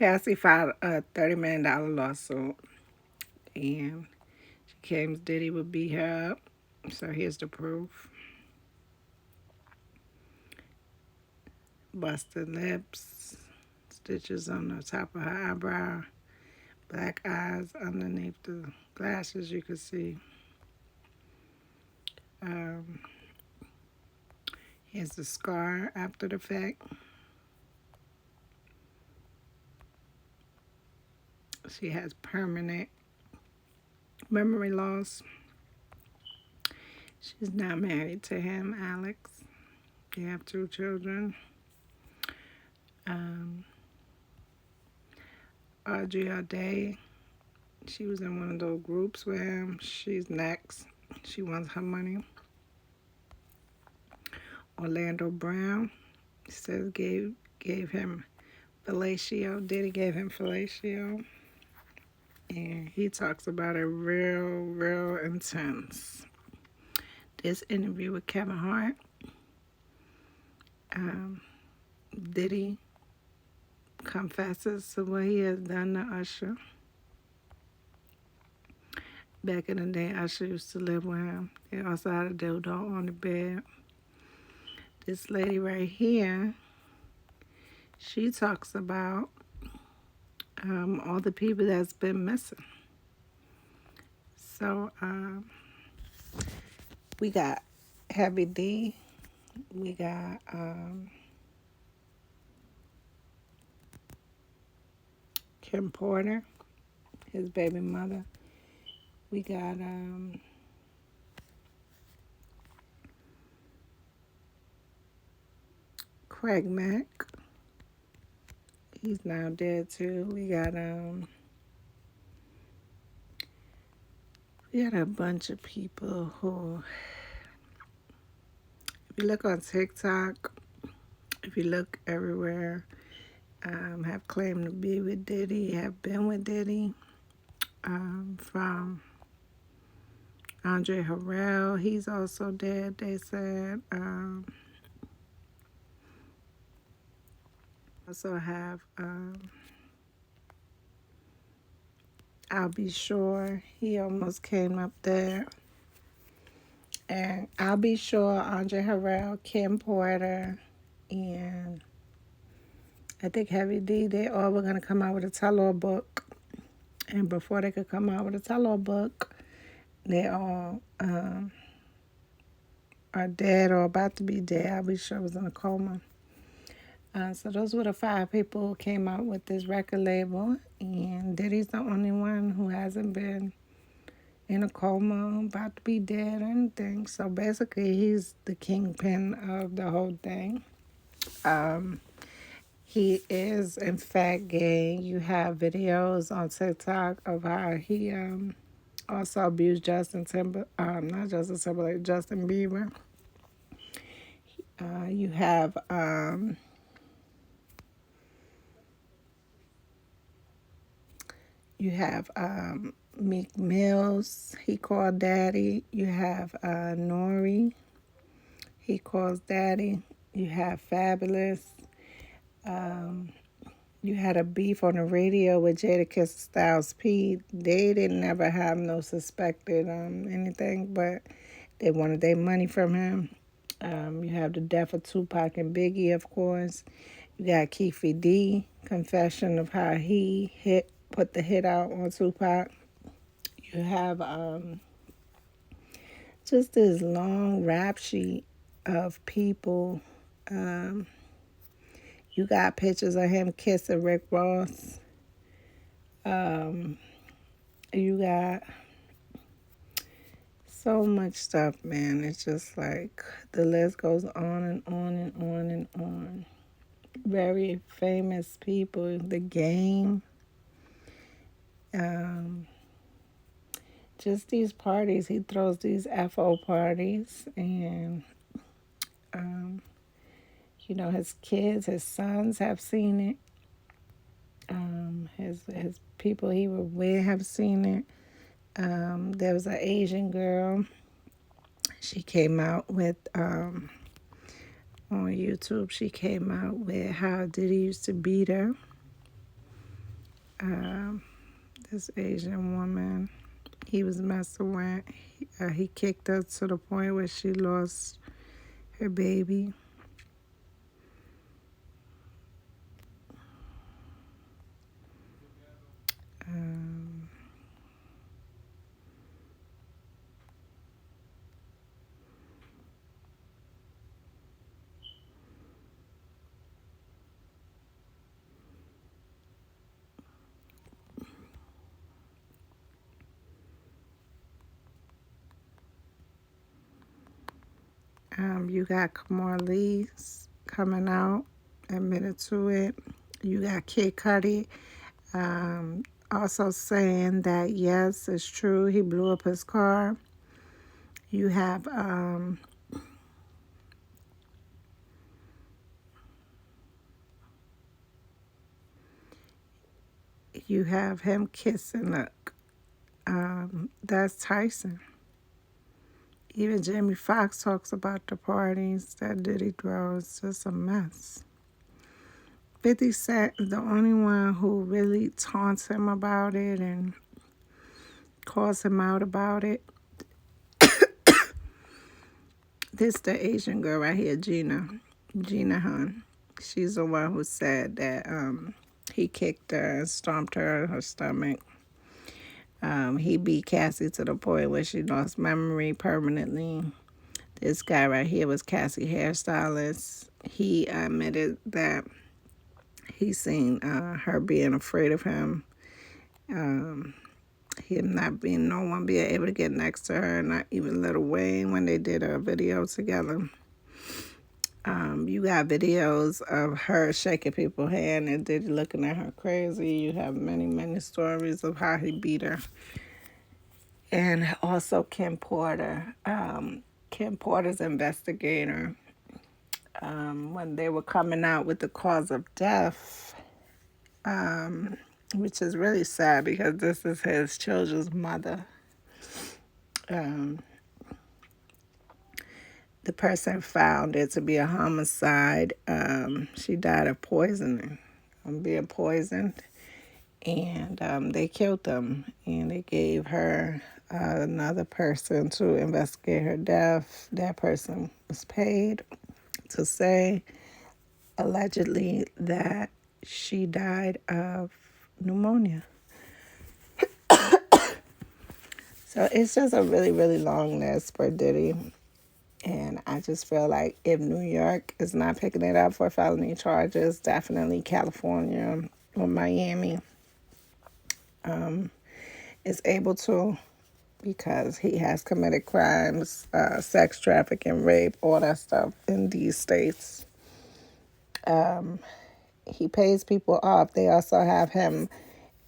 Cassie filed a $30 million lawsuit, and she claims Diddy would beat her up. So here's the proof. Busted lips, stitches on the top of her eyebrow, black eyes underneath the glasses you could see. Um, Here's the scar after the fact. She has permanent memory loss. She's not married to him, Alex. They have 2 children. Audrey Day, she was in one of those groups with him. She's next. She wants her money. Orlando Brown says gave him fellatio. Diddy gave him fellatio. And he talks about it real intense. This interview with Kevin Hart, Diddy confesses to what he has done to Usher. Back in the day, Usher used to live with him. They also had a dildo on the bed. This lady right here, she talks about all the people that's been missing. So we got Heavy D. We got Kim Porter, his baby mother. We got Craig Mack. He's now dead too. We got a bunch of people who, if you look on TikTok, if you look everywhere, have claimed to be with Diddy, have been with Diddy. From Andre Harrell, he's also dead, they said. Also have I'll Be Sure, he almost came up there. And I'll Be Sure, Andre Harrell, Kim Porter, and I think Heavy D, they all were going to come out with a tell-all book. And before they could come out with a tell-all book, they all are dead or about to be dead. I'll Be Sure was in a coma. So those were the 5 people who came out with this record label. And Diddy's the only one who hasn't been in a coma, about to be dead or anything. So basically, he's the kingpin of the whole thing. He is, in fact, gay. You have videos on TikTok of how he also abused Justin Bieber. You have Meek Mills, he called daddy. You have Nori, he calls daddy. You have Fabulous. You had a beef on the radio with Jadakiss Styles P. They didn't ever have no suspected anything, but they wanted their money from him. You have the death of Tupac and Biggie, of course. You got Keefe D, confession of how he put the hit out on Tupac. You have just this long rap sheet of people. You got pictures of him kissing Rick Ross. You got so much stuff, man. It's just like the list goes on and on and on and on. Very famous people. The Game. Just these parties. He throws these FO parties. And, his kids, his sons have seen it. His people he was with have seen it. There was an Asian girl. She came out with, on YouTube, she came out with how Diddy used to beat her. Um, this Asian woman he was messing with, he kicked her to the point where she lost her baby. Um, you got Kamar Lee's coming out, admitted to it. You got Kid Cudi also saying that yes, it's true, he blew up his car. You have him kissing that's Tyson. Even Jamie Foxx talks about the parties that Diddy throws. It's just a mess. 50 Cent is the only one who really taunts him about it and calls him out about it. This the Asian girl right here, Gina Hun. She's the one who said that he kicked her and stomped her in her stomach. He beat Cassie to the point where she lost memory permanently. This guy right here was Cassie hairstylist. He admitted that he seen her being afraid of him. Him not being no one being able to get next to her, not even Lil Wayne when they did a video together. You got videos of her shaking people's hand and Diddy looking at her crazy. You have many, many stories of how he beat her. And also Kim Porter. Kim Porter's investigator, when they were coming out with the cause of death, which is really sad because this is his children's mother. The person found it to be a homicide. She died of poisoning, being poisoned, and they killed them. And they gave her another person to investigate her death. That person was paid to say, allegedly, that she died of pneumonia. So it's just a really, really long list for Diddy. And I just feel like if New York is not picking it up for felony charges, definitely California or Miami is able to, because he has committed crimes, sex trafficking, rape, all that stuff in these states. He pays people off. They also have him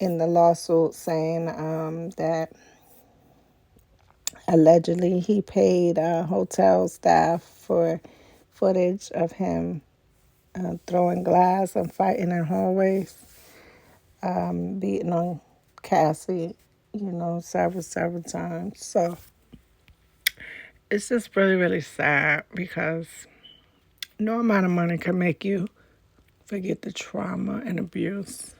in the lawsuit saying that allegedly he paid hotel staff for footage of him throwing glass and fighting in hallways, beating on Cassie, several times. So it's just really, really sad because no amount of money can make you forget the trauma and abuse.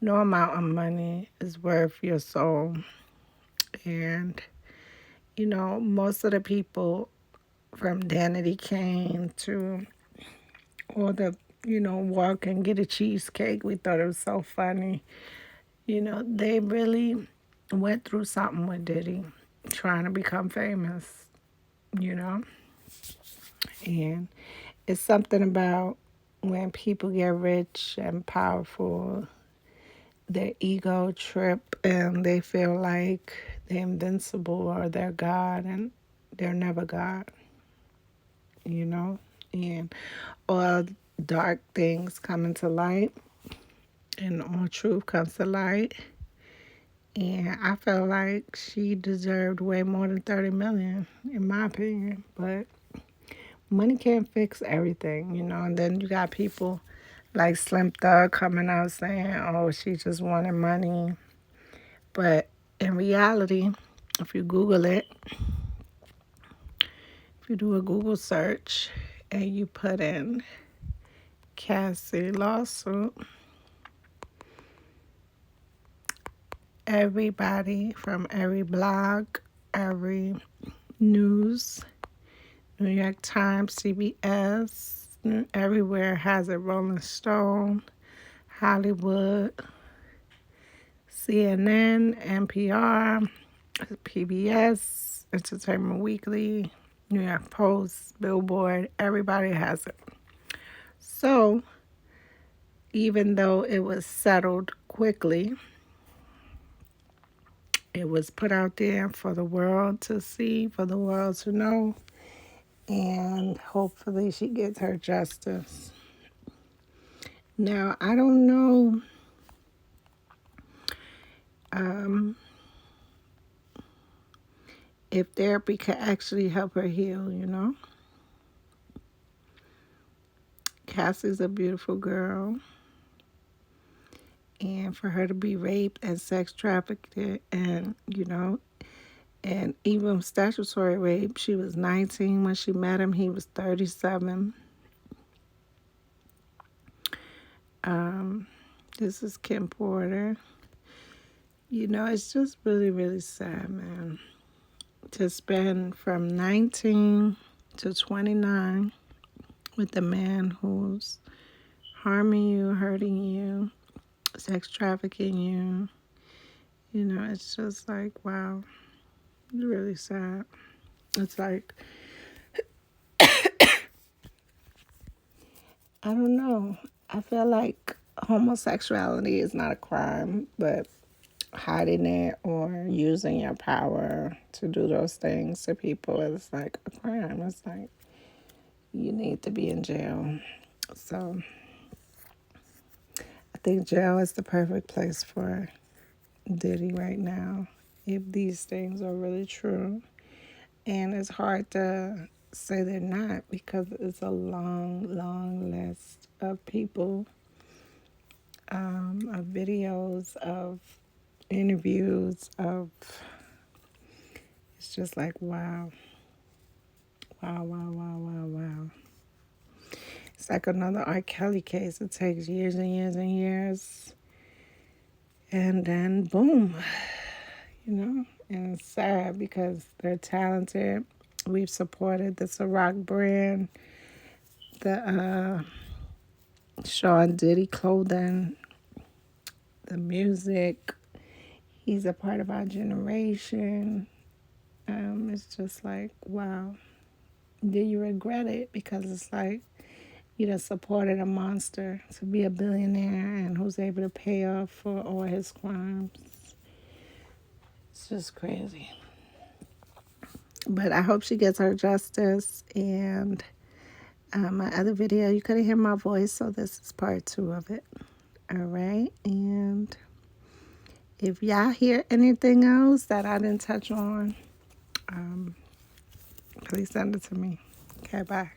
No amount of money is worth your soul. And, most of the people from Danity Kane to all the, walk and get a cheesecake, we thought it was so funny. They really went through something with Diddy, trying to become famous, And it's something about when people get rich and powerful, their ego trip and they feel like they're invincible or they're God, and they're never God, And all dark things come into light and all truth comes to light. And I feel like she deserved way more than 30 million, in my opinion. But money can't fix everything, And then you got people like Slim Thug coming out saying, oh, she just wanted money. But in reality, if you Google it, if you do a Google search and you put in Cassie lawsuit, everybody from every blog, every news, New York Times, CBS, everywhere has it. Rolling Stone, Hollywood, CNN, NPR, PBS, Entertainment Weekly, New York Post, Billboard, everybody has it. So, even though it was settled quickly, it was put out there for the world to see, for the world to know, and hopefully she gets her justice. Now, I don't know if therapy could actually help her heal, you know? Cassie's a beautiful girl. And for her to be raped and sex trafficked and, and even statutory rape, she was 19 when she met him. He was 37. This is Kim Porter. It's just really, really sad, man. To spend from 19 to 29 with a man who's harming you, hurting you, sex trafficking you. It's just like, wow, it's really sad. It's like, I don't know. I feel like homosexuality is not a crime, but hiding it or using your power to do those things to people is like a crime. It's like you need to be in jail. So I think jail is the perfect place for Diddy right now, if these things are really true. And it's hard to say they're not because it's a long, long list of people, of videos, of interviews, it's just like, wow. Wow, wow, wow, wow, wow. It's like another R. Kelly case. It takes years and years and years. And then, boom, And it's sad because they're talented. We've supported the Ciroc brand, the Sean Diddy clothing, the music. He's a part of our generation. It's just like, wow. Do you regret it? Because it's like you done supported a monster to be a billionaire and who's able to pay off for all his crimes. It's just crazy. But I hope she gets her justice. And my other video, you couldn't hear my voice, so this is part 2 of it. All right. And if y'all hear anything else that I didn't touch on, please send it to me. Okay, bye.